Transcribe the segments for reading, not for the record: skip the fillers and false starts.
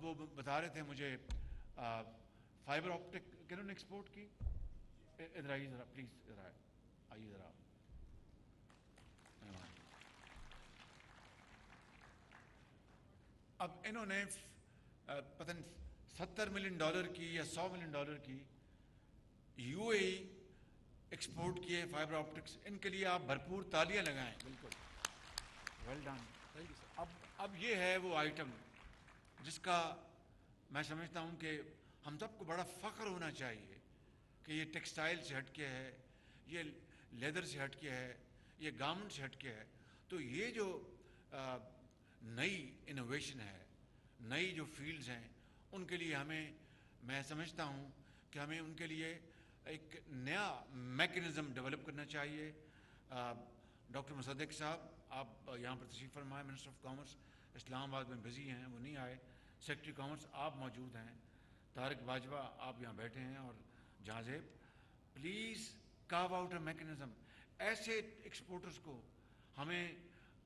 اب وہ بتا رہے تھے مجھے فائبر آپٹک کنہوں نے ایکسپورٹ کی. ادھر آئیے ذرا پلیز, ادھر آئیے ذرا. اب انہوں نے پتہ نہیں $70 ملین کی یا $100 ملین کی یو اے ای ایکسپورٹ کیے فائبر آپٹکس. ان کے لیے آپ بھرپور تالیاں لگائیں. بالکل well done. Thank you sir. اب یہ ہے وہ آئٹم جس کا میں سمجھتا ہوں کہ ہم سب کو بڑا فخر ہونا چاہیے کہ یہ ٹیکسٹائل سے ہٹ کے ہے, یہ لیدر سے ہٹ کے ہے, یہ گارمنٹ سے ہٹ کے ہے. تو یہ جو نئی انوویشن ہے, نئی جو فیلڈز ہیں, ان کے لیے میں سمجھتا ہوں کہ ہمیں ان کے لیے ایک نیا میکنزم ڈیولپ کرنا چاہیے. ڈاکٹر مصدق صاحب آپ یہاں پر تشریف فرمائے, منسٹر آف کامرس اسلام آباد میں بزی ہیں, وہ نہیں آئے. سیکرٹری کامرس آپ موجود ہیں, طارق باجوہ آپ یہاں بیٹھے ہیں, اور جہازیب. پلیز کارو آؤٹ اے میکنزم. ایسے ایکسپورٹرز کو ہمیں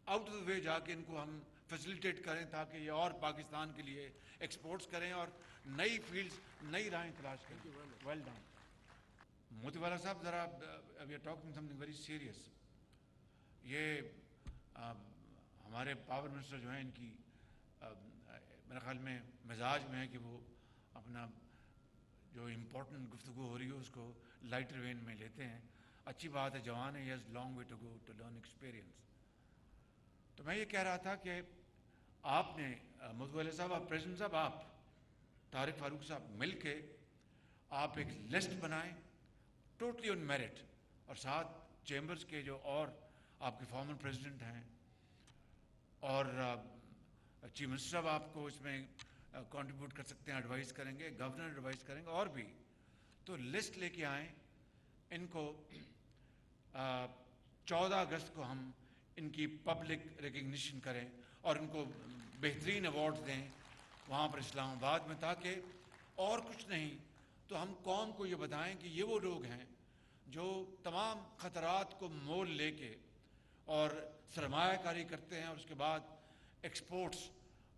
آؤٹ آف دا وے جا کے ان کو ہم فیسیلیٹیٹ کریں تاکہ یہ اور پاکستان کے لیے ایکسپورٹس کریں اور نئی فیلڈز, نئی راہیں تلاش کریں. Well done. موتی والا صاحب ذرا we are talking something very serious. یہ ہمارے پاور منسٹر جو ہیں, ان کی میرے خیال میں مزاج میں ہے کہ وہ اپنا جو امپورٹنٹ گفتگو ہو رہی ہے اس کو لائٹر وین میں لیتے ہیں. اچھی بات ہے, جوان ہے, has long way to go to learn experience. تو میں یہ کہہ رہا تھا کہ آپ نے متولی صاحب, آپ پریزیڈنٹ صاحب, آپ طارق فاروق صاحب مل کے آپ ایک لسٹ بنائیں ٹوٹلی آن میرٹ, اور ساتھ چیمبرز کے جو اور آپ کے فارمر پریزیڈنٹ ہیں اور چیف منسٹر صاحب آپ کو اس میں کنٹریبیوٹ کر سکتے ہیں, ایڈوائز کریں گے, گورنر ایڈوائز کریں گے, اور بھی. تو لسٹ لے کے آئیں. ان کو 14 اگست کو ہم ان کی پبلک ریکگنیشن کریں اور ان کو بہترین ایوارڈ دیں وہاں پر اسلام آباد میں, تاکہ اور کچھ نہیں تو ہم قوم کو یہ بتائیں کہ یہ وہ لوگ ہیں جو تمام خطرات کو مول لے کے اور سرمایہ کاری کرتے ہیں, اور اس کے بعد ایکسپورٹس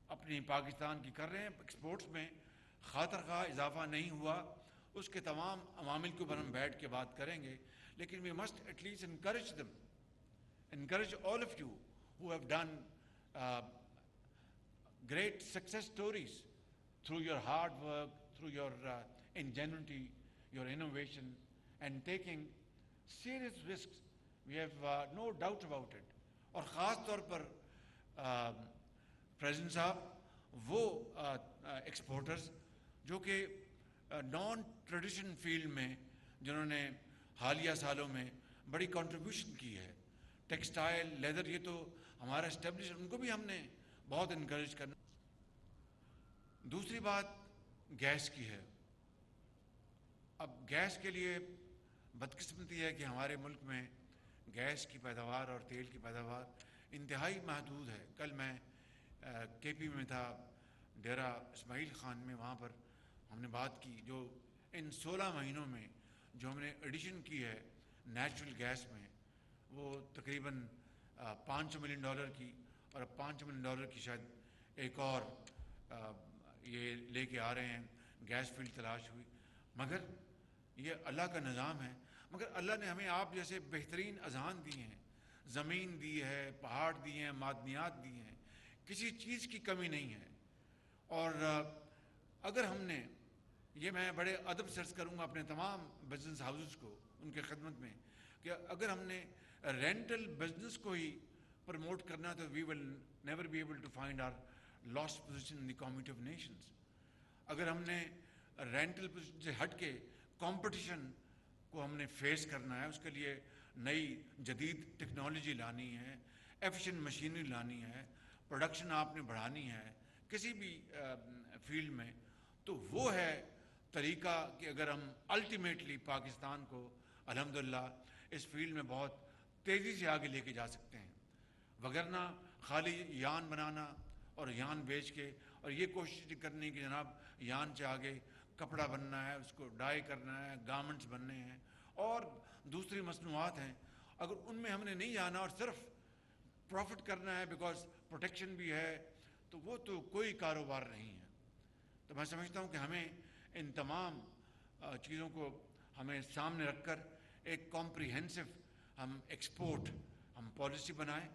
اپنی پاکستان کی کر رہے ہیں. ایکسپورٹس میں خاطر خواہ اضافہ نہیں ہوا, اس کے تمام عوامل کے اوپر ہم بیٹھ کے بات کریں گے, لیکن we must at least encourage them, encourage all of you who have done great success stories through your hard work, through your ingenuity, your innovation, and taking serious risks. We have no doubt about it. اور خاص طور پر president صاحب وہ exporters جو کہ naan tradition field میں جنہوں نے حالیہ سالوں میں بڑی کنٹریبیوشن کی ہے, ٹیکسٹائل, لیدر, یہ تو ہمارا اسٹیبلش, ان کو بھی ہم نے بہت انکریج کرنا. دوسری بات گیس کی ہے. اب گیس کے لیے بدقسمتی ہے کہ ہمارے ملک میں گیس کی پیداوار اور تیل کی پیداوار انتہائی محدود ہے. کل میں کے پی میں تھا, ڈیرہ اسماعیل خان میں, وہاں پر ہم نے بات کی جو ان 16 مہینوں میں جو ہم نے ایڈیشن کی ہے نیچرل گیس میں, وہ تقریباً $500 ملین کی, اور اب $500 ملین کی شاید ایک اور یہ لے کے آ رہے ہیں, گیس فیلڈ تلاش ہوئی. مگر یہ اللہ کا نظام ہے. مگر اللہ نے ہمیں آپ جیسے بہترین اذہان دی ہیں, زمین دی ہے, پہاڑ دی ہیں, معدنیات دی ہیں, کسی چیز کی کمی نہیں ہے. اور اگر ہم نے یہ, میں بڑے ادب سے عرض کروں گا اپنے تمام بزنس ہاؤسز کو ان کے خدمت میں, کہ اگر ہم نے رینٹل بزنس کو ہی پروموٹ کرنا تو we will never be able to find our last position in the community of nations. اگر ہم نے رینٹل پوزیشن سے ہٹ کے کمپٹیشن کو ہم نے فیس کرنا ہے, اس کے لیے نئی جدید ٹیکنالوجی لانی ہے, ایفیشینٹ مشینری لانی ہے, پروڈکشن آپ نے بڑھانی ہے کسی بھی فیلڈ میں, تو وہ ہے طریقہ کہ اگر ہم الٹیمیٹلی پاکستان کو الحمدللہ اس فیلڈ میں بہت تیزی سے آگے لے کے جا سکتے ہیں. وگرنہ خالی یان بنانا اور یان بیچ کے, اور یہ کوشش کرنی کہ جناب یان سے آگے کپڑا بننا ہے, اس کو ڈائی کرنا ہے, گارمنٹس بننے ہیں اور دوسری مصنوعات ہیں, اگر ان میں ہم نے نہیں آنا اور صرف پروفٹ کرنا ہے بیکاز پروٹیکشن بھی ہے, تو وہ تو کوئی کاروبار نہیں ہے. تو میں سمجھتا ہوں کہ ہمیں ان تمام چیزوں کو ہمیں سامنے رکھ کر ایک کمپریہنسو ہم ایکسپورٹ ہم پالیسی بنائیں.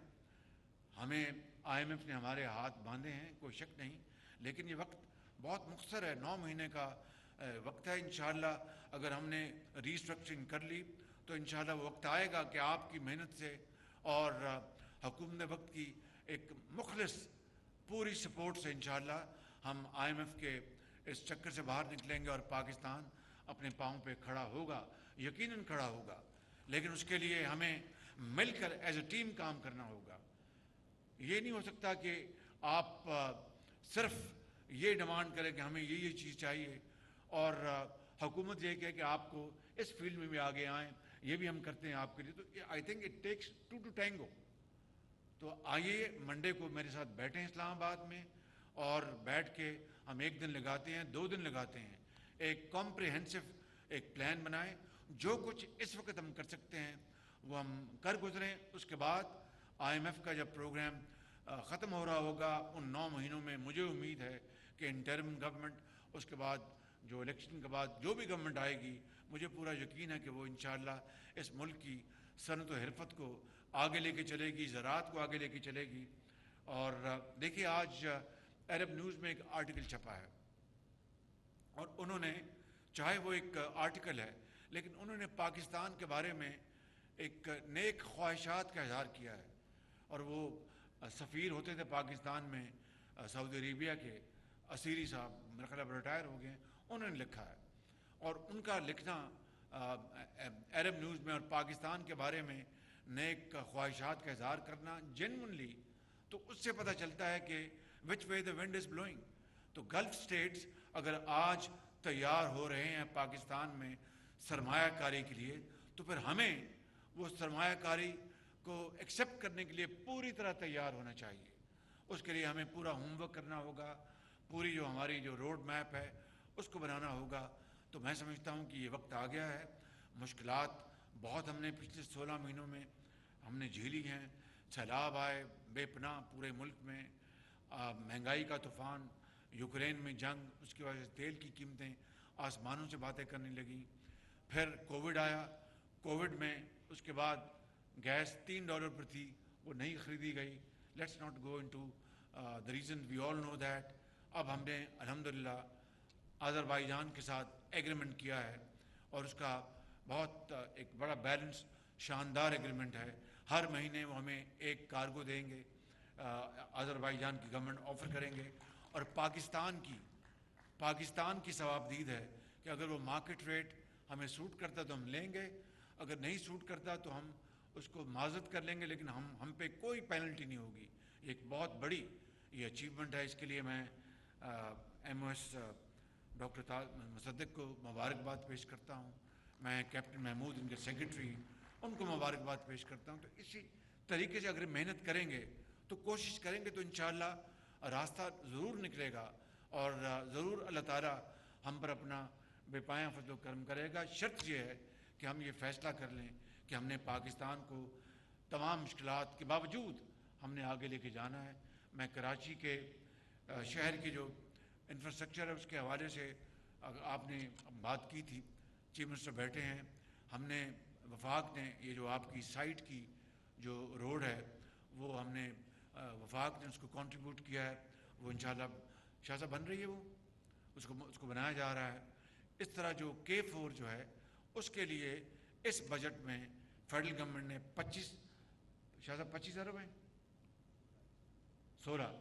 ہمیں آئی ایم ایف نے ہمارے ہاتھ باندھے ہیں، کوئی شک نہیں، لیکن یہ وقت بہت مختصر ہے، 9 مہینے کا وقت ہے. انشاءاللہ اگر ہم نے ریسٹرکچرنگ کر لی تو انشاءاللہ وہ وقت آئے گا کہ آپ کی محنت سے اور حکومت وقت کی ایک مخلص پوری سپورٹ سے انشاءاللہ ہم آئی ایم ایف کے اس چکر سے باہر نکلیں گے اور پاکستان اپنے پاؤں پہ کھڑا ہوگا، یقیناً کھڑا ہوگا. لیکن اس کے لیے ہمیں مل کر ایز اے ٹیم کام کرنا ہوگا. یہ نہیں ہو سکتا کہ آپ صرف یہ ڈیمانڈ کریں کہ ہمیں یہ چیز چاہیے اور حکومت یہ کہے کہ آپ کو اس فیلڈ میں بھی آگے آئیں، یہ بھی ہم کرتے ہیں آپ کے لیے. تو I think it takes two to tango. تو آئیے منڈے کو میرے ساتھ بیٹھیں اسلام آباد میں اور بیٹھ کے ہم 1 دن لگاتے ہیں، 2 دن لگاتے ہیں، ایک کمپریہنسو ایک پلان بنائیں. جو کچھ اس وقت ہم کر سکتے ہیں وہ ہم کر گزریں. اس کے بعد آئی ایم ایف کا جب پروگرام ختم ہو رہا ہوگا ان 9 مہینوں میں مجھے امید ہے کہ انٹرم گورنمنٹ، اس کے بعد جو الیکشن کے بعد جو بھی گورنمنٹ آئے گی، مجھے پورا یقین ہے کہ وہ انشاءاللہ اس ملک کی صنعت و حرفت کو آگے لے کے چلے گی، زراعت کو آگے لے کے چلے گی. اور دیکھیے آج عرب نیوز میں ایک آرٹیکل چھپا ہے اور انہوں نے، چاہے وہ ایک آرٹیکل ہے لیکن انہوں نے پاکستان کے بارے میں ایک نیک خواہشات کا اظہار کیا ہے. اور وہ سفیر ہوتے تھے پاکستان میں سعودی عربیہ کے، اسیری صاحب، میرا خیال ہے ریٹائر ہو گئے، انہوں نے لکھا ہے. اور ان کا لکھنا عرب نیوز میں اور پاکستان کے بارے میں نیک خواہشات کا اظہار کرنا جینونلی، تو اس سے پتہ چلتا ہے کہ وچ وے دا ونڈ از بلوئنگ. تو گلف سٹیٹس اگر آج تیار ہو رہے ہیں پاکستان میں سرمایہ کاری کے لیے، تو پھر ہمیں وہ سرمایہ کاری کو ایکسیپٹ کرنے کے لیے پوری طرح تیار ہونا چاہیے. اس کے لیے ہمیں پورا ہوم ورک کرنا ہوگا، پوری جو ہماری جو روڈ میپ ہے اس کو بنانا ہوگا. تو میں سمجھتا ہوں کہ یہ وقت آ گیا ہے. مشکلات بہت ہم نے پچھلے 16 مہینوں میں ہم نے جھیلی ہیں. سیلاب آئے بے پناہ پورے ملک میں، مہنگائی کا طوفان، یوکرین میں جنگ، اس کی وجہ سے تیل کی قیمتیں آسمانوں سے باتیں کرنے لگیں. پھر کووڈ آیا، کووڈ میں اس کے بعد گیس $3 پر تھی، وہ نہیں خریدی گئی. Let's not go into the reason, we all know that. اب ہم نے الحمدللہ آذربائیجان کے ساتھ ایگریمنٹ کیا ہے اور اس کا بہت ایک بڑا بیلنس شاندار ایگریمنٹ ہے. ہر مہینے وہ ہمیں ایک کارگو دیں گے، آذربائیجان کی گورنمنٹ آفر کریں گے. اور پاکستان کی ثوابدید ہے کہ اگر وہ مارکیٹ ریٹ ہمیں سوٹ کرتا تو ہم لیں گے، اگر نہیں سوٹ کرتا تو ہم اس کو معذرت کر لیں گے، لیکن ہم پہ کوئی پینلٹی نہیں ہوگی. ایک بہت بڑی یہ اچیومنٹ ہے. اس کے لیے میں ایم او ایس ڈاکٹر مصدق کو مبارکباد پیش کرتا ہوں. میں کیپٹن محمود ان کے سیکرٹری، ان کو مبارکباد پیش کرتا ہوں. تو اسی طریقے سے اگر محنت کریں گے تو کوشش کریں گے تو انشاءاللہ راستہ ضرور نکلے گا اور ضرور اللہ تعالیٰ ہم پر اپنا بے پایاں فضل و کرم کرے گا. شرط یہ ہے کہ ہم یہ فیصلہ کر لیں کہ ہم نے پاکستان کو تمام مشکلات کے باوجود ہم نے آگے لے کے جانا ہے. میں کراچی کے شہر کی جو انفراسٹرکچر ہے اس کے حوالے سے آپ نے بات کی تھی، چیف منسٹر بیٹھے ہیں. ہم نے وفاق نے یہ جو آپ کی سائٹ کی جو روڈ ہے وہ ہم نے وفاق نے اس کو کنٹریبیوٹ کیا ہے. وہ انشاءاللہ شاہ صاحب بن رہی ہے، وہ اس کو بنایا جا رہا ہے. اس طرح جو K4 جو ہے اس کے لیے اس بجٹ میں فیڈرل گورنمنٹ نے 25 شاہ صاحب 25 ارب ہیں 16